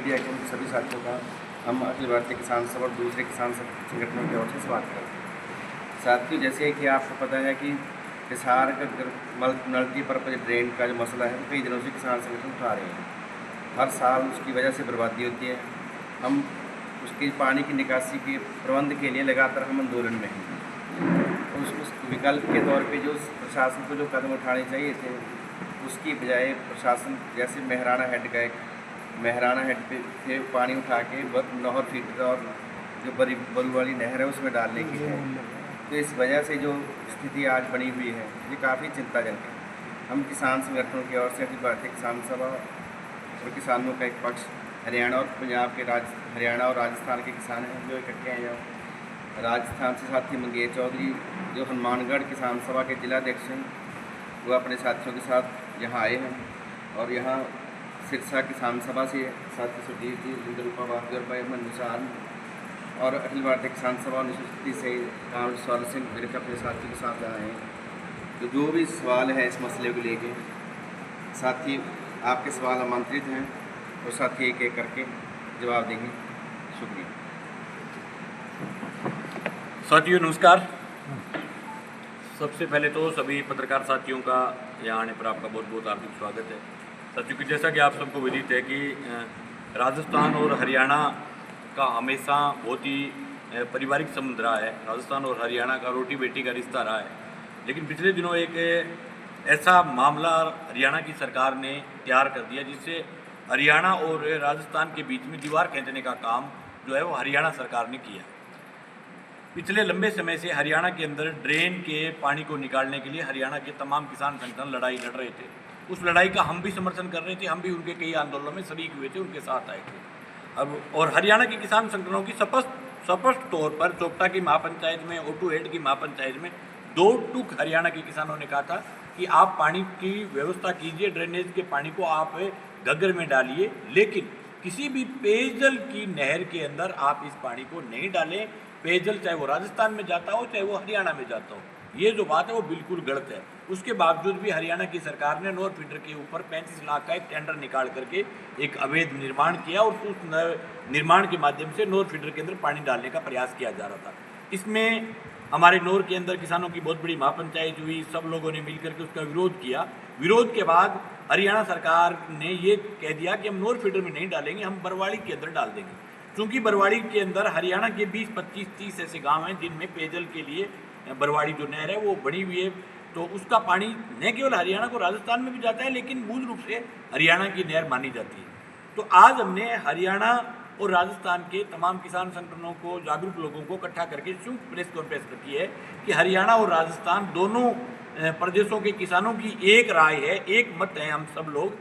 Media के उन सभी साथियों का हम अखिल भारतीय किसान सभा और दूसरे किसान संगठनों की ओर से स्वागत करते हैं। साथियों, जैसे कि आपको पता है कि हिसार का मल्टीपर्पज ड्रेन का जो मसला है, कई दिनों से किसान संगठन उठा रहे हैं। हर साल उसकी वजह से बर्बादी होती है। हम उसकी पानी की निकासी के प्रबंध के लिए लगातार हम आंदोलन में हैं। उस विकल्प के तौर पे जो प्रशासन को जो कदम उठाने चाहिए थे, उसकी बजाय प्रशासन जैसे मेहराना हेड पे से पानी उठा के लाहौर फीडर और जो बरू वाली नहर है उसमें डालने की है। तो इस वजह से जो स्थिति आज बनी हुई है, ये काफ़ी चिंताजनक है। हम किसान संगठनों की ओर से अखिल भारतीय किसान सभा और किसानों का एक पक्ष हरियाणा और पंजाब के हरियाणा और राजस्थान के किसान हैं जो इकट्ठे हैं। यहाँ राजस्थान से साथी मंगेश चौधरी जो हनुमानगढ़ किसान सभा के जिलाध्यक्ष हैं, वो अपने साथियों के साथ यहाँ आए हैं। और यहाँ सिरसा किसान सभा से साथी सुरजीत जी, जिंदरूपा बहादुर भाई, अहमद निशान और अखिल भारतीय किसान सभा 1930 से कांवड़ सवाल सिंह मेरे अपने साथियों के साथ आए हैं। तो जो भी सवाल है इस मसले को लेके, साथी आपके सवाल आमंत्रित हैं और साथी एक एक करके जवाब देंगे। शुक्रिया। साथियों नमस्कार। सबसे पहले तो सभी पत्रकार साथियों का यहाँ आने पर आपका बहुत बहुत हार्दिक स्वागत है। साथियों की जैसा कि आप सबको विदित है कि राजस्थान और हरियाणा का हमेशा बहुत ही पारिवारिक संबंध रहा है। राजस्थान और हरियाणा का रोटी बेटी का रिश्ता रहा है। लेकिन पिछले दिनों एक ऐसा मामला हरियाणा की सरकार ने तैयार कर दिया जिससे हरियाणा और राजस्थान के बीच में दीवार खींचने का काम जो है वो हरियाणा सरकार ने किया। पिछले लंबे समय से हरियाणा के अंदर ड्रेन के पानी को निकालने के लिए हरियाणा के तमाम किसान संगठन लड़ाई लड़ रहे थे। उस लड़ाई का हम भी समर्थन कर रहे थे, हम भी उनके कई आंदोलनों में शरीक हुए थे, उनके साथ आए थे। अब और हरियाणा के किसान संगठनों की स्पष्ट तौर पर चोपटा की महापंचायत में, ओटू हेड की महापंचायत में दो टूक हरियाणा के किसानों ने कहा था कि आप पानी की व्यवस्था कीजिए, ड्रेनेज के पानी को आप घग्गर में डालिए, लेकिन किसी भी पेयजल की नहर के अंदर आप इस पानी को नहीं डालें। पेयजल चाहे वो राजस्थान में जाता हो चाहे वो हरियाणा में जाता हो, ये जो बात है वो बिल्कुल गलत है। उसके बावजूद भी हरियाणा की सरकार ने नॉर्थ फीडर के ऊपर 35 लाख का एक टेंडर निकाल करके एक अवैध निर्माण किया और उस निर्माण के माध्यम से नॉर्थ फीडर के अंदर पानी डालने का प्रयास किया जा रहा था। इसमें हमारे नौर के अंदर किसानों की बहुत बड़ी महापंचायत हुई, सब लोगों ने मिलकर के उसका विरोध किया। विरोध के बाद हरियाणा सरकार ने ये कह दिया कि हम नॉर्थ फीडर में नहीं डालेंगे, हम बरवाड़ी के अंदर डाल देंगे। क्योंकि बरवाड़ी के अंदर हरियाणा के 20, 25, 30 ऐसे गांव हैं जिनमें पेयजल के लिए बरवाड़ी जो नहर है वो बनी हुई है। तो उसका पानी न केवल हरियाणा को राजस्थान में भी जाता है, लेकिन मूल रूप से हरियाणा की नहर मानी जाती है। तो आज हमने हरियाणा और राजस्थान के तमाम किसान संगठनों को, जागरूक लोगों को इकट्ठा करके संयुक्त प्रेस कॉन्फ्रेंस रखी है कि हरियाणा और राजस्थान दोनों प्रदेशों के किसानों की एक राय है, एक मत है हम सब लोग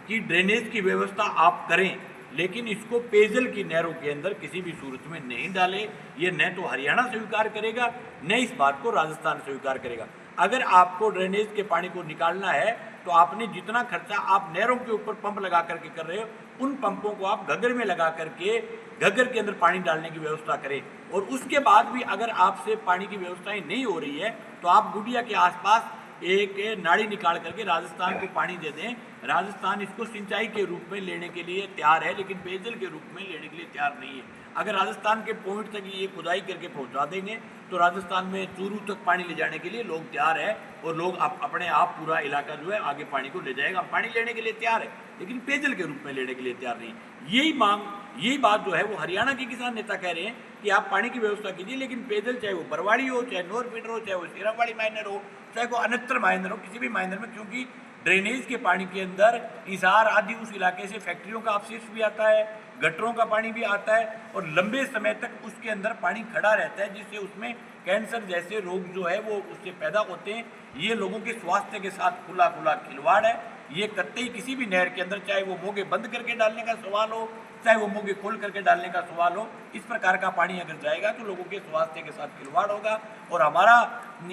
कि ड्रेनेज की व्यवस्था आप करें, लेकिन इसको पेयजल की नहरों के अंदर किसी भी सूरत में नहीं डालें। ये न तो हरियाणा स्वीकार करेगा, न इस बात को राजस्थान स्वीकार करेगा। अगर आपको ड्रेनेज के पानी को निकालना है तो आपने जितना खर्चा आप नहरों के ऊपर पंप लगा करके कर रहे हो, उन पंपों को आप घग्गर में लगा करके घग्गर के अंदर पानी डालने की व्यवस्था करें। और उसके बाद भी अगर आपसे पानी की व्यवस्थाएं नहीं हो रही है तो आप गुडिया के आसपास एक नाड़ी निकाल करके राजस्थान को पानी दे दें। राजस्थान इसको सिंचाई के रूप में लेने के लिए तैयार है, लेकिन पेयजल के रूप में लेने के लिए तैयार नहीं है। अगर राजस्थान के पॉइंट तक ये खुदाई करके पहुंचा देंगे तो राजस्थान में चूरू तक पानी ले जाने के लिए लोग तैयार है और लोग अपने आप पूरा इलाका जो है आगे पानी को ले जाएगा। पानी लेने के लिए तैयार है, लेकिन पेयजल के रूप में लेने के लिए तैयार नहीं। यही बात जो है वो हरियाणा के किसान नेता कह रहे हैं कि आप पानी की व्यवस्था कीजिए, लेकिन पेयजल चाहे वो बरवाड़ी हो, चाहे नॉर्थ फीडर हो, चाहे वो सीरावाड़ी माइनर हो, चाहे वो अन्यत्र माइनर हो, किसी भी माइनर में, क्योंकि ड्रेनेज के पानी के अंदर हिसार आदि उस इलाके से फैक्ट्रियों का अपशिष्ट भी आता है, गटरों का पानी भी आता है और लंबे समय तक उसके अंदर पानी खड़ा रहता है, जिससे उसमें कैंसर जैसे रोग जो है वो उससे पैदा होते हैं। ये लोगों के स्वास्थ्य के साथ खुला खिलवाड़ है। ये कतई किसी भी नहर के अंदर, चाहे वो मोगे बंद करके डालने का सवाल हो, चाहे वो मोगे खोल करके डालने का सवाल हो, इस प्रकार का पानी अगर जाएगा तो लोगों के स्वास्थ्य के साथ खिलवाड़ होगा। और हमारा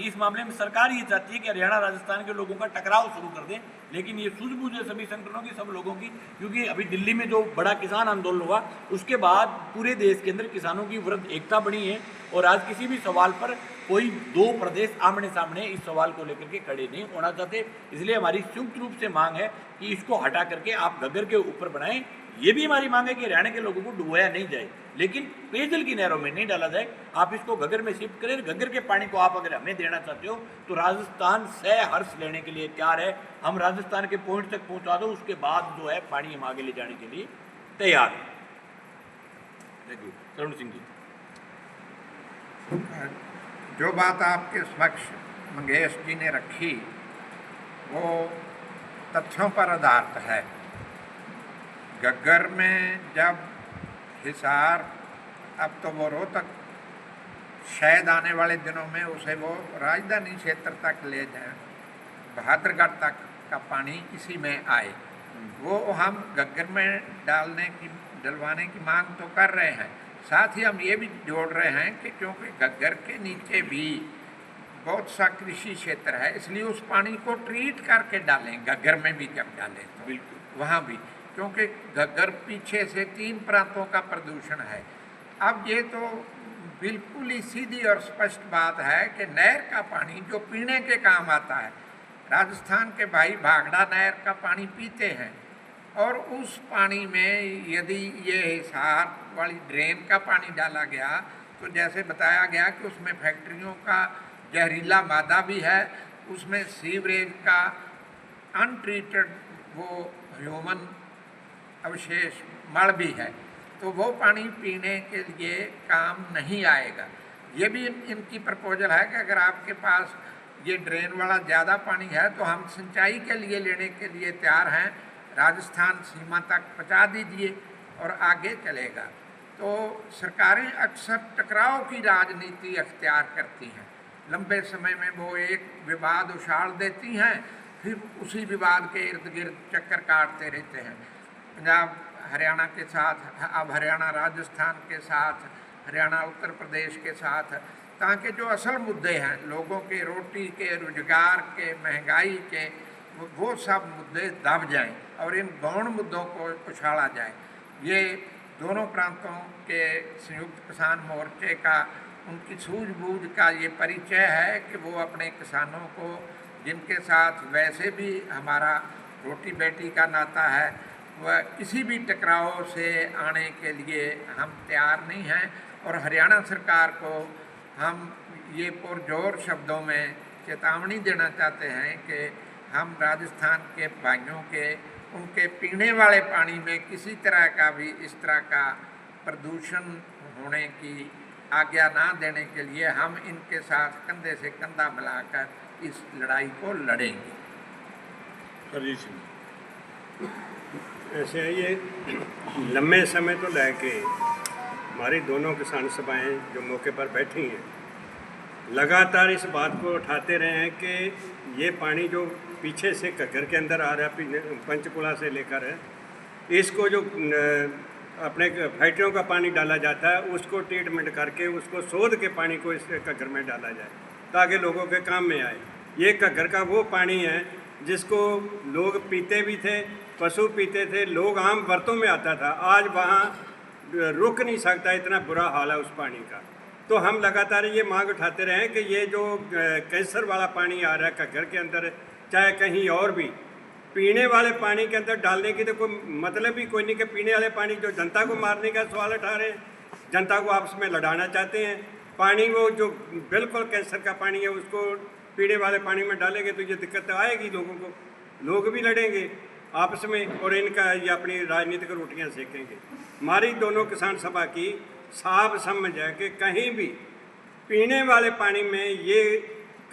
इस मामले में सरकार ये चाहती है कि हरियाणा राजस्थान के लोगों का टकराव शुरू कर दें, लेकिन ये सूझबूझ है सभी संगठनों की, सब लोगों की। क्योंकि अभी दिल्ली में जो बड़ा किसान आंदोलन हुआ उसके बाद पूरे देश के अंदर किसानों की वृहद एकता बनी है और आज किसी भी सवाल पर कोई दो प्रदेश आमने सामने इस सवाल को लेकर के खड़े नहीं होना चाहते। इसलिए हमारी संयुक्त रूप से मांग है कि इसको हटा करके आप घग्गर के ऊपर बनाएं। ये भी हमारी मांग है कि हरियाणा के लोगों को डुबोया नहीं जाए, लेकिन पेयजल की नहरों में नहीं डाला जाए। आप इसको घग्गर में शिफ्ट करें। घग्गर के पानी को आप अगर हमें देना चाहते हो तो राजस्थान सहर्ष लेने के लिए तैयार है। हम राजस्थान के पॉइंट तक पहुंचा दो, उसके बाद जो है पानी हम आगे ले जाने के लिए तैयार है। Thank you. तरुण सिंह जी। जो बात आपके समक्ष मंगेश जी ने रखी वो तथ्यों पर आधारित है। घग्गर में जब हिसार, अब तो वो रोहतक, शायद आने वाले दिनों में उसे वो राजधानी क्षेत्र तक ले जाए, बहादुरगढ़ तक का पानी इसी में आए, वो हम घग्गर में डलवाने की मांग तो कर रहे हैं। साथ ही हम ये भी जोड़ रहे हैं कि क्योंकि घग्गर के नीचे भी बहुत सा कृषि क्षेत्र है, इसलिए उस पानी को ट्रीट करके डालें। घग्गर में भी जब डालें तो बिल्कुल वहाँ भी, क्योंकि घग्गर पीछे से 3 प्रांतों का प्रदूषण है। अब ये तो बिल्कुल ही सीधी और स्पष्ट बात है कि नहर का पानी जो पीने के काम आता है, राजस्थान के भाई भागड़ा नहर का पानी पीते हैं, और उस पानी में यदि ये हिसार वाली ड्रेन का पानी डाला गया तो जैसे बताया गया कि उसमें फैक्ट्रियों का जहरीला मादा भी है, उसमें सीवरेज का अनट्रीटेड वो ह्यूमन अवशेष मल भी है, तो वो पानी पीने के लिए काम नहीं आएगा। ये भी इनकी प्रपोजल है कि अगर आपके पास ये ड्रेन वाला ज़्यादा पानी है तो हम सिंचाई के लिए लेने के लिए तैयार हैं, राजस्थान सीमा तक पहुँचा दीजिए और आगे चलेगा। तो सरकारें अक्सर टकराव की राजनीति अख्तियार करती हैं। लंबे समय में वो एक विवाद उछाल देती हैं, फिर उसी विवाद के इर्द गिर्द चक्कर काटते रहते हैं। पंजाब हरियाणा के साथ, अब हरियाणा राजस्थान के साथ, हरियाणा उत्तर प्रदेश के साथ, ताकि जो असल मुद्दे हैं लोगों के रोटी के, रोजगार के, महंगाई के, वो सब मुद्दे दब जाएं और इन गौण मुद्दों को उछाला जाए। ये दोनों प्रांतों के संयुक्त किसान मोर्चे का, उनकी सूझबूझ का ये परिचय है कि वो अपने किसानों को, जिनके साथ वैसे भी हमारा रोटी बेटी का नाता है, वह किसी भी टकराव से आने के लिए हम तैयार नहीं हैं। और हरियाणा सरकार को हम ये पुरजोर शब्दों में चेतावनी देना चाहते हैं कि हम राजस्थान के भाइयों के, उनके पीने वाले पानी में किसी तरह का भी इस तरह का प्रदूषण होने की आज्ञा ना देने के लिए हम इनके साथ कंधे से कंधा मिलाकर इस लड़ाई को लड़ेंगे। हरजीत सिंह। ऐसे ये लंबे समय तो लेके हमारी दोनों किसान सभाएं जो मौके पर बैठी हैं लगातार इस बात को उठाते रहे हैं कि ये पानी जो पीछे से घग्गर के अंदर आ रहा है, पंचकुला से लेकर है, इसको जो अपने फैक्ट्रियों का पानी डाला जाता है उसको ट्रीटमेंट करके उसको शोध के पानी को इस घग्गर में डाला जाए ताकि लोगों के काम में आए। ये घग्गर का वो पानी है जिसको लोग पीते भी थे, पशु पीते थे, लोग आम बर्तों में आता था। आज वहाँ रुक नहीं सकता, इतना बुरा हाल है उस पानी का। तो हम लगातार ये मांग उठाते रहे हैं कि ये जो कैंसर वाला पानी आ रहा है घग्गर के अंदर, चाहे कहीं और भी, पीने वाले पानी के अंदर डालने की तो कोई मतलब ही कोई नहीं। कि पीने वाले पानी जो जनता को मारने का सवाल उठा रहे हैं, जनता को आपस में लड़ाना चाहते हैं। पानी वो जो बिल्कुल कैंसर का पानी है उसको पीने वाले पानी में डालेंगे तो ये दिक्कत आएगी लोगों को, लोग भी लड़ेंगे आपस में और इनका ये अपनी राजनीतिक रोटियां सेकेंगे। हमारी दोनों किसान सभा की साफ समझ है कि कहीं भी पीने वाले पानी में ये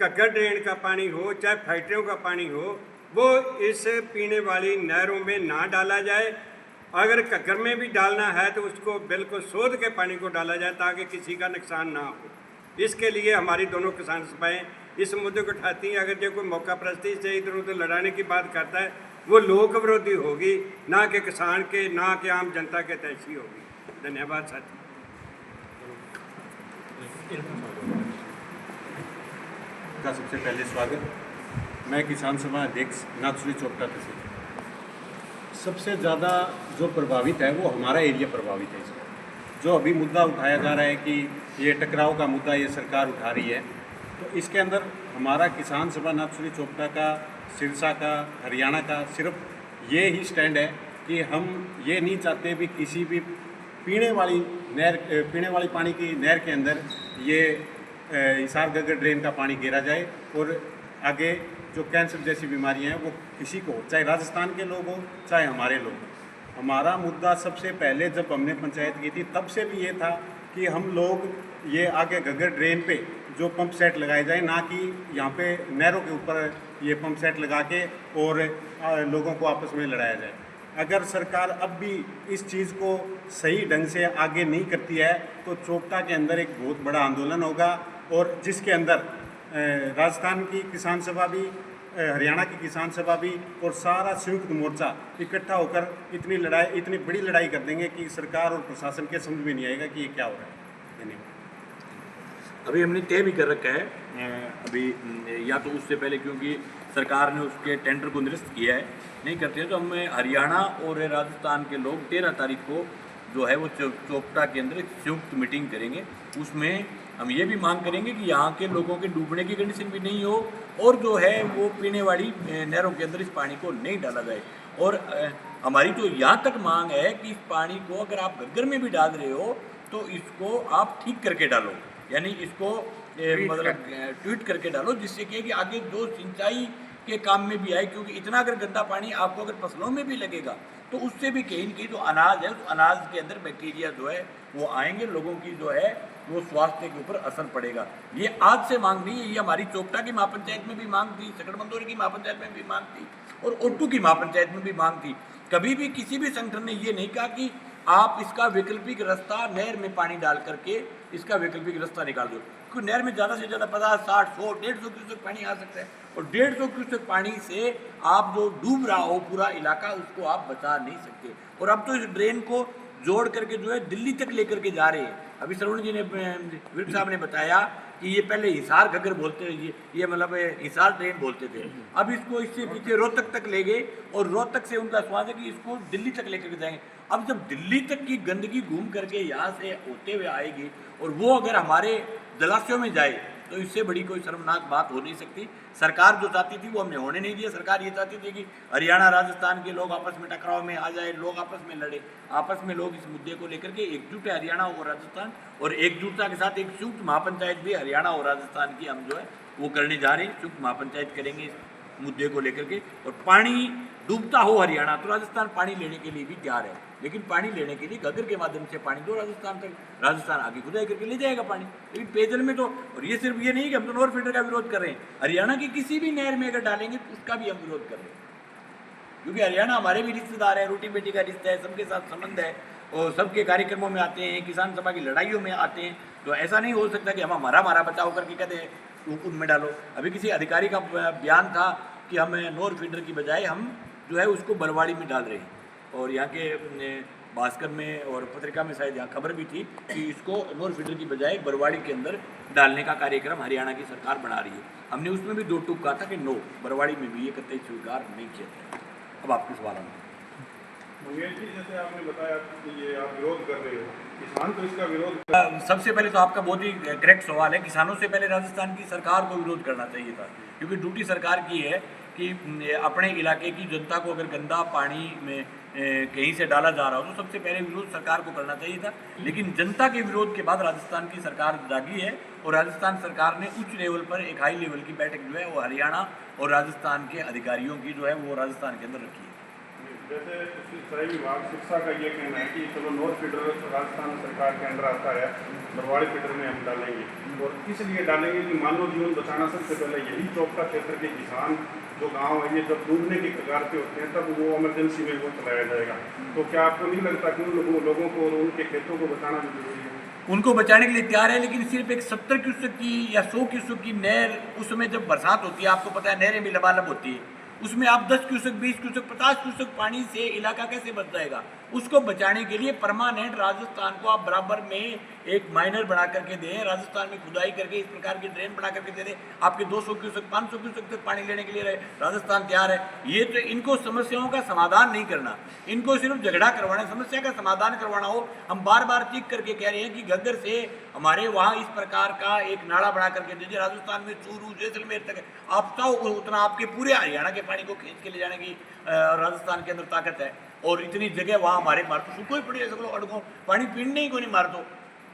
घग्गर ड्रेन का पानी हो चाहे फैक्ट्रियों का पानी हो, वो इस पीने वाली नहरों में ना डाला जाए। अगर घग्गर में भी डालना है तो उसको बिल्कुल शोध के पानी को डाला जाए ताकि किसी का नुकसान ना हो। इसके लिए हमारी दोनों किसान सभाएँ इस मुद्दे को उठाती हैं। अगर जो कोई मौका परस्ती से इधर उधर लड़ाने की बात करता है वो लोक विरोधी होगी, ना कि किसान के, ना कि आम जनता के तैसी होगी। धन्यवाद साथी। का सबसे पहले स्वागत। मैं किसान सभा अध्यक्ष नाथश्री चोपटा तहसील। सबसे ज़्यादा जो प्रभावित है वो हमारा एरिया प्रभावित है। इसमें जो अभी मुद्दा उठाया जा रहा है कि ये टकराव का मुद्दा ये सरकार उठा रही है, तो इसके अंदर हमारा किसान सभा नाथश्री चोपटा का, सिरसा का, हरियाणा का सिर्फ ये ही स्टैंड है कि हम ये नहीं चाहते भी किसी भी पीने वाली पानी की नहर के अंदर ये हिसार घग्गर ड्रेन का पानी गिरा जाए और आगे जो कैंसर जैसी बीमारियां हैं वो किसी को, चाहे राजस्थान के लोग हों चाहे हमारे लोग हों। हमारा मुद्दा सबसे पहले जब हमने पंचायत की थी तब से भी ये था कि हम लोग ये आगे घग्गर ड्रेन पे जो पंप सेट लगाए जाए, ना कि यहाँ पे नहरों के ऊपर ये पंप सेट लगा के और लोगों को आपस में लड़ाया जाए। अगर सरकार अब भी इस चीज़ को सही ढंग से आगे नहीं करती है तो चोपटा के अंदर एक बहुत बड़ा आंदोलन होगा, और जिसके अंदर राजस्थान की किसान सभा भी, हरियाणा की किसान सभा भी और सारा संयुक्त मोर्चा इकट्ठा होकर इतनी बड़ी लड़ाई कर देंगे कि सरकार और प्रशासन के समझ में नहीं आएगा कि ये क्या हो रहा है। धन्यवाद। अभी हमने तय भी कर रखा है अभी, या तो उससे पहले क्योंकि सरकार ने उसके टेंडर को निरस्त किया है, नहीं करते हैं तो हम हरियाणा और राजस्थान के लोग 13 तारीख को जो है वो चोपटा के अंदर एक संयुक्त मीटिंग करेंगे। उसमें हम ये भी मांग करेंगे कि यहाँ के लोगों के डूबने की कंडीशन भी नहीं हो और जो है वो पीने वाली नहरों के अंदर इस पानी को नहीं डाला जाए। और हमारी तो यहाँ तक मांग है कि इस पानी को अगर आप घग्गर में भी डाल रहे हो तो इसको आप ठीक करके डालो, यानी इसको मतलब ट्वीट करके डालो, जिससे कि आगे जो सिंचाई के काम में भी आए। क्योंकि इतना अगर गंदा पानी आपको अगर फसलों में भी लगेगा तो उससे भी कहीं न कहीं जो अनाज है उस अनाज के अंदर बैक्टीरिया जो है वो आएंगे, लोगों की जो है वो स्वास्थ्य के ऊपर असर पड़ेगा। ये आज से मांग नहीं है, ये हमारी चोपटा की महापंचायत में भी मांग थी, सकड़मंदोरी की महापंचायत में भी मांग थी और ओट्टू की महापंचायत में भी मांग थी। कभी भी किसी भी संगठन ने ये नहीं कहा कि आप इसका वैकल्पिक रास्ता नहर में पानी डाल करके इसका वैकल्पिक रास्ता निकाल दो, क्योंकि नहर में ज़्यादा से ज़्यादा 50, 60, 100, 150 क्यूसेक पानी आ सकता है और 150 क्यूसेक पानी से आप जो डूब रहा हो पूरा इलाका उसको आप बचा नहीं सकते। और अब तो इस ड्रेन को जोड़ करके जो है दिल्ली तक लेकर के जा रहे हैं। अभी श्रवण जी ने, विर्क साहब ने बताया कि ये पहले हिसार घग्गर बोलते ये मतलब हिसार ड्रेन बोलते थे, अब इसको इससे पीछे रोहतक तक ले गए और रोहतक से उनका स्वाद है कि इसको दिल्ली तक लेकर के जाएंगे। अब जब दिल्ली तक की गंदगी घूम करके यहाँ से होते हुए आएगी और वो अगर हमारे जलाशयों में जाए तो इससे बड़ी कोई शर्मनाक बात हो नहीं सकती। सरकार जो चाहती थी वो हमने होने नहीं दिया। सरकार ये चाहती थी कि हरियाणा राजस्थान के लोग आपस में टकराव में आ जाए, लोग आपस में लड़े, आपस में लोग इस मुद्दे को लेकर के एकजुट है हरियाणा और राजस्थान, और एकजुटता के साथ एक संयुक्त महापंचायत भी हरियाणा और राजस्थान की हम जो है वो करने जा रहे हैं। संयुक्त महापंचायत करेंगे इस मुद्दे को लेकर के, और पानी डूबता हो हरियाणा तो राजस्थान पानी लेने के लिए भी तैयार है, लेकिन पानी लेने के लिए घग्गर के माध्यम से पानी दो राजस्थान तक, राजस्थान आगे खुदाई करके ले जाएगा पानी। लेकिन पेयजल में तो, और ये सिर्फ ये नहीं कि हम तो नोर फीडर का विरोध कर रहे हैं, हरियाणा की किसी भी नहर में अगर डालेंगे तो उसका भी हम विरोध कर रहे हैं, क्योंकि हरियाणा हमारे भी रिश्तेदार है, रोटी बेटी का रिश्ता है, सबके साथ संबंध है और सबके कार्यक्रमों में आते हैं, किसान सभा की लड़ाइयों में आते हैं। तो ऐसा नहीं हो सकता कि हम हमारा बचाव करके कहते हैं उनमें डालो। अभी किसी अधिकारी का बयान था कि हम नोर फीडर की बजाय हम जो है उसको बरवाड़ी में डाल रहे हैं, और यहाँ के भास्कर में और पत्रिका में शायद यहाँ खबर भी थी कि इसको नोर फीडर की बजाय बरवाड़ी के अंदर डालने का कार्यक्रम हरियाणा की सरकार बना रही है। हमने उसमें भी 2 टूक कहा था कि नो, बरवाड़ी में भी ये कतई स्वीकार नहीं किया जाए। अब आपके सवाल में मंगेश जी, जैसे आपने बताया कि ये आप विरोध कर रहे हो, किसान तो इसका विरोध सबसे पहले तो आपका बहुत ही करेक्ट सवाल है। किसानों से पहले राजस्थान की सरकार को विरोध करना चाहिए था, क्योंकि ड्यूटी सरकार की है कि अपने इलाके की जनता को अगर गंदा पानी में कहीं से डाला जा रहा हो तो सबसे पहले विरोध सरकार को करना चाहिए था। लेकिन जनता के विरोध के बाद राजस्थान की सरकार जागी है और राजस्थान सरकार ने उच्च लेवल पर एक हाई लेवल की बैठक जो है वो हरियाणा और राजस्थान के अधिकारियों की जो है वो राजस्थान के अंदर रखी है। जैसे सिंचाई विभाग शिक्षा का ये कहना है कि चलो नोर फीडर राजस्थान सरकार के अंदर आता है, बरवाड़ी फीडर में हम डालेंगे, और इसलिए डालेंगे कि मानव जीवन बचाना सबसे पहले यही चोपटा क्षेत्र के किसान जो गांव है ये जब डूबने की कगार पे होते हैं तब वो इमरजेंसी में वो चलाया जाएगा। तो क्या आपको नहीं लगता कि उन लोगों को और उनके खेतों को बचाना भी जरूरी है? उनको बचाने के लिए तैयार है, लेकिन सिर्फ एक 70 क्यूसेक की या 100 क्यूसेक की नहर, उसमें जब बरसात होती है आपको पता है नहरें भी लबालब होती है, उसमें आप 10 क्यूसेक, 20 क्यूसेक, 50 क्यूसेक पानी से इलाका कैसे बच जाएगा? उसको बचाने के लिए परमानेंट राजस्थान को आप बराबर में एक माइनर बना करके दें, राजस्थान में खुदाई करके इस प्रकार की ड्रेन बना करके दे दें, आपके 200 क्यूसेक, 500 क्यूसेक तक पानी लेने के लिए राजस्थान तैयार है। ये तो इनको समस्याओं का समाधान नहीं करना, इनको सिर्फ झगड़ा करवाना, समस्या का समाधान करवाना हो। हम बार बार चीख करके कह रहे हैं कि घग्गर से हमारे वहाँ इस प्रकार का एक नाला बना करके दीजिए, राजस्थान में चूरू जैसलमेर तक आप चाहो उतना आपके पूरे हरियाणा के पानी को खींच के ले जाने की राजस्थान के अंदर ताकत है। और इतनी जगह वहाँ हमारे मार तो सूखो ही पड़ी है, सगलो अड़को पानी पीने ही को नहीं मार दो।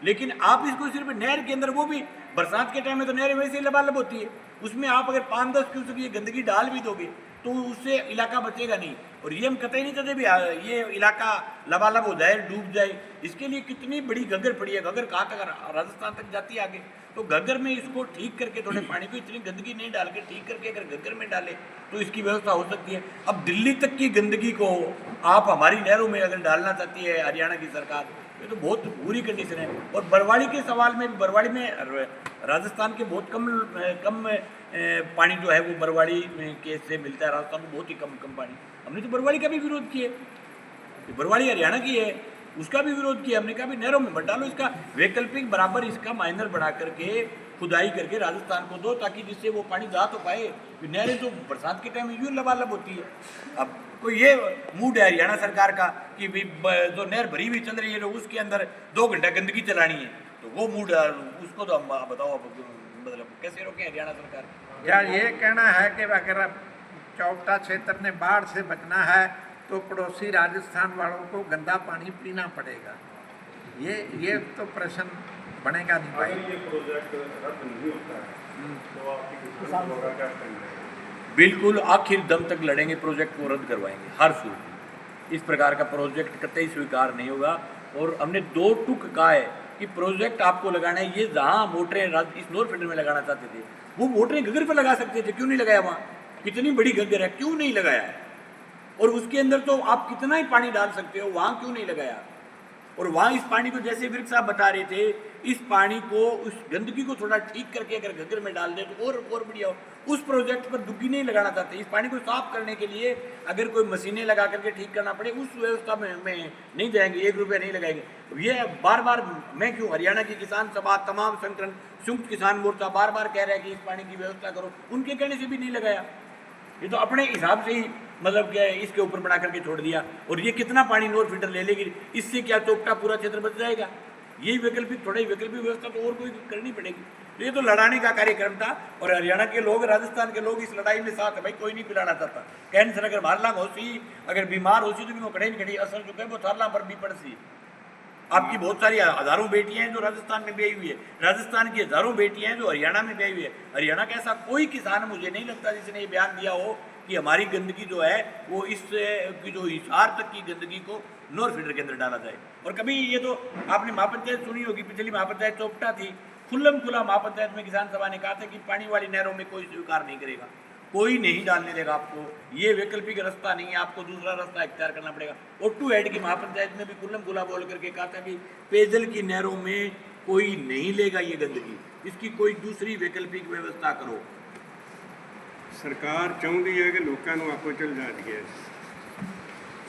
लेकिन आप इसको सिर्फ नहर के अंदर, वो भी बरसात के टाइम में तो नहर वैसे ही लबालब होती है, उसमें आप अगर 5-10 क्यूसेक ये गंदगी डाल भी दोगे तो उससे इलाका बचेगा नहीं। और ये हम कतई नहीं चाहते भी ये इलाका लबालब हो जाए, डूब जाए। इसके लिए कितनी बड़ी घग्गर पड़ी है, घग्गर कहाँ तक, राजस्थान तक जाती है आगे। तो घग्गर में इसको ठीक करके थोड़े पानी को इतनी गंदगी नहीं डाल के ठीक करके अगर घग्गर में डाले तो इसकी व्यवस्था हो सकती है। अब दिल्ली तक की गंदगी को आप हमारी नहरों में अगर डालना चाहती है हरियाणा की सरकार, ये तो बहुत बुरी कंडीशन है। और बरवाड़ी के सवाल में, बरवाड़ी में राजस्थान के बहुत कम पानी जो है वो बरवाड़ी में के से मिलता है, राजस्थान में बहुत ही कम पानी। हमने तो बरवाड़ी का भी विरोध किया, बरवाड़ी हरियाणा की है, उसका भी विरोध किया। हमने कहा भी नहरों में मत डालो, इसका वैकल्पिक बराबर इसका माइनर बना करके खुदाई करके राजस्थान को दो, ताकि जिससे वो पानी जा तो पाए। नहरें तो बरसात के टाइम में यूँ लबालब होती है। अब कोई ये मूड है हरियाणा सरकार का कि जो नहर भरी हुई चल रही है उसके अंदर 2 घंटा गंदगी चलानी है, तो वो मूड उसको तो हम बताओ मतलब कैसे रोकें हरियाणा सरकार। या ये कहना है कि अगर चौपटा क्षेत्र ने बाढ़ से बचना है तो पड़ोसी राजस्थान वालों को गंदा पानी पीना पड़ेगा, ये तो प्रश्न बनेगा नहीं भाई। अगर ये प्रोजेक्ट रद्द नहीं होता है तो आपकी किसान होगा क्या करेंगे? बिल्कुल आखिर दम तक लड़ेंगे, प्रोजेक्ट को रद्द करवाएंगे हर सूरत। इस प्रकार का प्रोजेक्ट कतई स्वीकार नहीं होगा। और हमने 2 टुक कहा है कि प्रोजेक्ट आपको लगाना है, ये जहाँ मोटरें इस नॉर्थ फीडर में लगाना चाहते थे वो मोटरें घग्गर पर लगा सकते थे, क्यों नहीं लगाया? वहाँ कितनी बड़ी घग्गर है, क्यों नहीं लगाया? और उसके अंदर तो आप कितना ही पानी डाल सकते हो, वहाँ क्यों नहीं लगाया? और वहाँ इस पानी को, जैसे विर्क साहब बता रहे थे, इस पानी को, उस गंदगी को थोड़ा ठीक करके अगर घग्गर में डाल दे तो और बढ़िया हो। उस प्रोजेक्ट पर डुबकी नहीं लगाना चाहते। इस पानी को साफ करने के लिए अगर कोई मशीनें लगा करके ठीक करना पड़े, उस व्यवस्था में नहीं जाएंगे, 1 रुपया नहीं लगाएंगे। ये बार बार मैं क्यों, हरियाणा की किसान सभा, तमाम संगठन, संयुक्त किसान मोर्चा बार बार कह रहा है कि इस पानी की व्यवस्था करो, उनके कहने से भी नहीं लगाया। ये तो अपने हिसाब से ही मतलब क्या इसके ऊपर बना करके छोड़ दिया। और ये कितना पानी नॉर्थ फीडर ले लेगी, इससे क्या चौपटा पूरा क्षेत्र बच जाएगा? यही वैकल्पिक, थोड़ा ही वैकल्पिक व्यवस्था तो और कोई करनी पड़ेगी। तो ये तो लड़ाने का कार्यक्रम था। और हरियाणा के लोग, राजस्थान के लोग इस लड़ाई में साथ है भाई, कोई नहीं पिलाना चाहता। कैंसर अगर मारला होती, अगर बीमार होती तो भी वो खड़े नहीं खड़ी, असर जो है वो थारला पर भी पड़ती। आपकी बहुत सारी हजारों बेटियां हैं जो राजस्थान में ब्याही हुई है, राजस्थान की हजारों बेटियां हैं जो हरियाणा में ब्याही हुई है। हरियाणा का ऐसा कोई किसान मुझे नहीं लगता जिसने ये बयान दिया हो कि हमारी गंदगी जो है वो इस की जो हिसार तक की गंदगी को नॉर्थ फीडर के अंदर डाला जाए। और कभी ये तो आपने महापंचायत सुनी होगी, पिछली महापंचायत चौपटा थी, खुल्लम खुला महापंचायत में किसान सभा ने कहा था कि पानी वाली नहरों में कोई स्वीकार नहीं करेगा, कोई नहीं डालने देगा आपको, ये वैकल्पिक रास्ता नहीं है, आपको दूसरा रास्ता इख्तियार करना पड़ेगा। और टू हेड की महापंचायत में भी खुल्लम खुला बोल करके कहा था कि पेयजल की नहरों में कोई नहीं लेगा ये गंदगी, इसकी कोई दूसरी वैकल्पिक व्यवस्था करो। सरकार चाहती है कि लोगों को आपको चल जा रही है,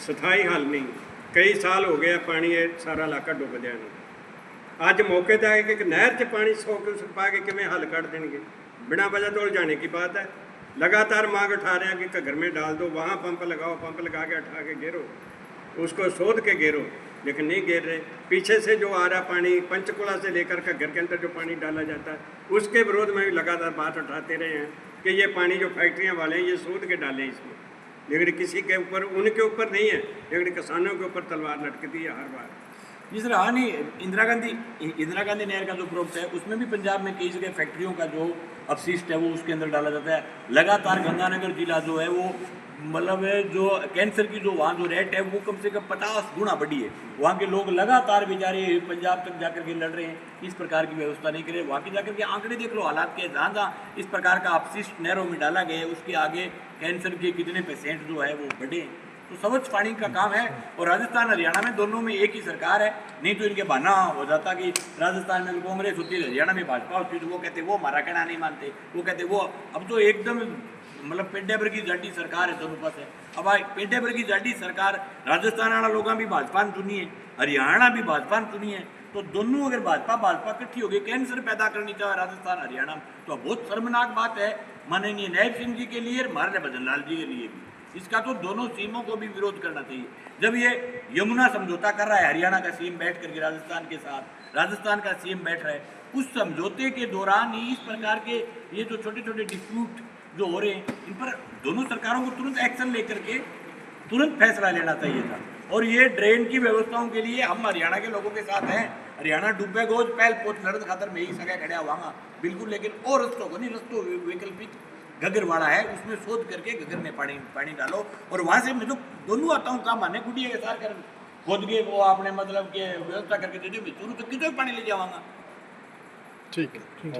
स्थाई हल नहीं। कई साल हो गया पानी ये सारा इलाका डुब गया। अज मौके पर आके कि नहर च पानी 100 क्यूसेक पा के किमें हल कट देंगे, बिना वजह तो जाने की बात है। लगातार मांग उठा रहे हैं कि घग्गर में डाल दो, वहाँ पंप लगाओ, पंप लगा के उठा के घेरो, उसको सोध के घेरो, लेकिन नहीं घेर रहे। पीछे से जो आ रहा पानी, पंचकुला से लेकर घग्गर के अंदर जो पानी डाला जाता है उसके विरोध में भी लगातार बात उठाते रहे हैं कि ये पानी जो फैक्ट्रियाँ वाले हैं ये सोध के डालें इसमें, लेकिन किसी के ऊपर, उनके ऊपर नहीं है, लेकिन किसानों के ऊपर तलवार लटकती है हर बार। जिस तरह हाँ नहीं, इंदिरा गांधी नहर का जो प्रोजेक्ट है उसमें भी पंजाब में कई जगह फैक्ट्रियों का जो अपशिष्ट है वो उसके अंदर डाला जाता है। लगातार गंगानगर जिला जो है वो मतलब जो कैंसर की जो वहाँ जो रेट है वो कम से कम 50 गुना बढ़ी है। वहाँ के लोग लगातार बेचारे पंजाब तक जाकर के लड़ रहे हैं, इस प्रकार की व्यवस्था नहीं करे। वहाँ के जाकर के आंकड़े देख लो हालात के, जहाँ जहाँ इस प्रकार का अपशिष्ट नहरों में डाला गया है उसके आगे कैंसर के कितने पेशेंट जो है वो बढ़े। तो स्वच्छ पानी का काम है। और राजस्थान हरियाणा में दोनों में एक ही सरकार है, नहीं तो इनके बहाना हो जाता कि राजस्थान में कांग्रेस होती है, हरियाणा में भाजपा होती है, तो वो कहते वो हमारा कहना नहीं मानते, वो कहते वो। अब तो एकदम मतलब पेड्डे भर की जाटी सरकार है दोनों पास है। अब पेड्डे भर की जाटी सरकार, राजस्थान वाला लोग भी भाजपा ने चुनी है, हरियाणा भी भाजपा ने चुनी है, तो दोनों अगर भाजपा इकट्ठी हो गई कैंसर पैदा करनी चाहिए राजस्थान हरियाणा में, तो बहुत शर्मनाक बात है माननीय नायब सिंह जी के लिए और माननीय भजन लाल जी के लिए भी। इसका तो दोनों सीमों को भी विरोध करना चाहिए। जब ये यमुना समझौता कर रहा है हरियाणा का सीएम बैठ करके राजस्थान के साथ, राजस्थान का सीएम बैठ रहा है, उस समझौते के दौरान ही इस प्रकार के ये जो छोटे छोटे डिस्प्यूट जो हो रहे हैं इन पर दोनों सरकारों को तुरंत एक्शन लेकर के तुरंत फैसला लेना चाहिए था। और ये ड्रेन की व्यवस्थाओं के लिए हम हरियाणा के लोगों के साथ हैं। हरियाणा डूबे गोज पहल पोत लड़न खातर में ही सगा खड़ा हुआ बिल्कुल, लेकिन और रस्तों को नहीं, रस्तों वैकल्पिक घग्गरवाड़ा है उसमें शोध करके घग्गर में पानी डालो। और वहाँ से मैं जो दोनों आता हूँ काम आने गुड़िया के सार कर खोद के वो आपने मतलब के व्यवस्था करके दे दो, मैं शुरू तक कितने पानी ले जाऊँगा। ठीक है, ठीक।